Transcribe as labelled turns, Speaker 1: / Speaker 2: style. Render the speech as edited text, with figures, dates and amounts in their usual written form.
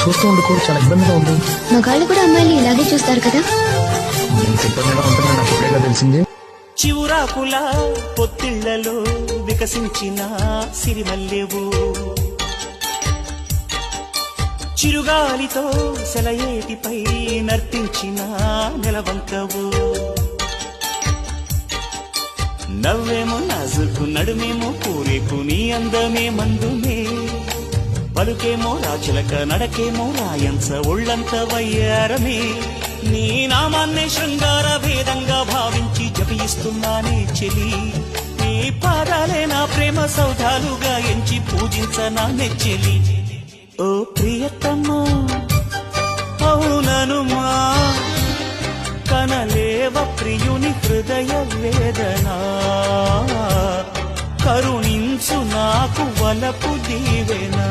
Speaker 1: చూస్తూ ఉండుకో, చాలా ఇబ్బందిగా ఉంది.
Speaker 2: మగాళ్ళు కూడా అమ్మాయిలు ఇలాగే చూస్తారు కదా.
Speaker 1: ఎంత ఇబ్బందిగా ఉంటుందని నాకు ఇప్పుడేగా తెలిసింది.
Speaker 3: చివురాకుల పొత్తిళ్లలో వికసించిన సిరిమల్లెవు, చిరుగాలితో సెలయేటిపై నర్తించిన నెలవంకవు, నవ్వేమో నాజుకు నడుమేమో పూరేకు నీ అందమే మందుమే, పలుకేమో రాచులక నడకేమో రాయంస ఒళ్ళంత వయ్యారమే, నీ నామాన్నే శృంగార భేదంగా భావించి జపిస్తున్నానే చెలి, నీ పాదాలే నా ప్రేమ సౌధాలుగా ఎంచి పూజించనా నెచ్చెలి. ఓ ప్రియతమ్మా అవుననుమా, కనలేవ ప్రియుని హృదయ వేదనా, కరుణించు నాకు వలపు దీవెనా.